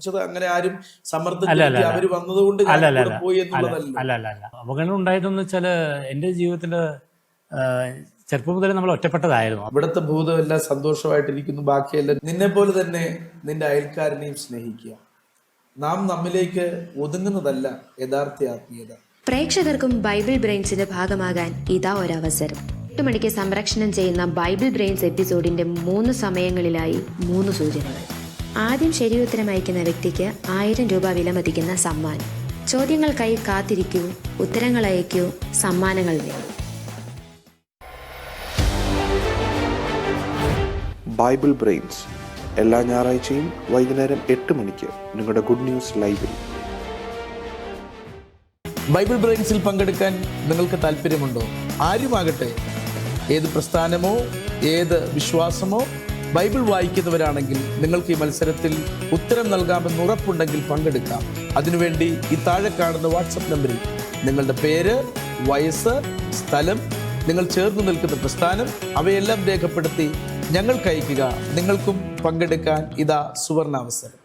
ചോദിച്ചത് അങ്ങനെ ആരും സമ്മർദ്ദം ചെലുത്തി അവര് വന്നതുകൊണ്ട് പോയി എന്നുള്ളതല്ല. അല്ല അപകടം ഉണ്ടായതെന്ന് വെച്ചാൽ എൻ്റെ ജീവിതത്തിൽ ചെറുപ്പം മുതലേ നമ്മൾ ഒറ്റപ്പെട്ടതായിരുന്നു. ഇവിടുത്തെ ഭൂതം എല്ലാം സന്തോഷമായിട്ടിരിക്കുന്നു, ബാക്കിയെല്ലാം നിന്നെ പോലെ തന്നെ നിന്റെ അയൽക്കാരനെയും സ്നേഹിക്കുക. നാം നമ്മിലേക്ക് ഒതുങ്ങുന്നതല്ല യഥാർത്ഥ ആത്മീയത. പ്രേക്ഷകർക്കും ബൈബിൾ ബ്രെയിൻസിന്റെ ഭാഗമാകാൻ ഇതാ ഒരവസരം. 8 മണിക്ക് സംപ്രേഷണം ചെയ്യുന്ന ബൈബിൾ ബ്രെയിൻസ് എപ്പിസോഡിന്റെ 3 സമയങ്ങളിലായി 3 സൂചനകൾ. ആദ്യം ശരിയുത്തരം അയക്കുന്ന വ്യക്തിക്ക് 1000 രൂപ വിലമതിക്കുന്ന സമ്മാനം. ചോദ്യങ്ങൾക്കായി കാത്തിരിക്കൂ, ഉത്തരങ്ങൾ അയക്കൂ, സമ്മാനങ്ങൾ നേടൂ. ബൈബിൾ ബ്രെയിൻസ് എല്ലാ ഞായറാഴ്ചയും വൈകുന്നേരം 8 മണിക്ക് നിങ്ങളുടെ ഗുഡ് ന്യൂസ് ലൈവിൽ. ബൈബിൾ ബ്രെയിൻസിൽ പങ്കെടുക്കാൻ നിങ്ങൾക്ക് താല്പര്യമുണ്ടോ? ആരുമാകട്ടെ, ഏത് പ്രസ്ഥാനമോ ഏത് വിശ്വാസമോ ബൈബിൾ വായിക്കുന്നവരാണെങ്കിൽ നിങ്ങൾക്ക് ഈ മത്സരത്തിൽ ഉത്തരം നൽകാമെന്ന് ഉറപ്പുണ്ടെങ്കിൽ പങ്കെടുക്കാം. അതിനുവേണ്ടി ഈ താഴെ കാണുന്ന വാട്സപ്പ് നമ്പറിൽ നിങ്ങളുടെ പേര്, വയസ്സ്, സ്ഥലം, നിങ്ങൾ ചേർന്ന് നിൽക്കുന്ന പ്രസ്ഥാനം അവയെല്ലാം രേഖപ്പെടുത്തി ഞങ്ങൾക്ക് അയക്കുക. നിങ്ങൾക്കും പങ്കെടുക്കാൻ ഇതാ സുവർണാവസരം.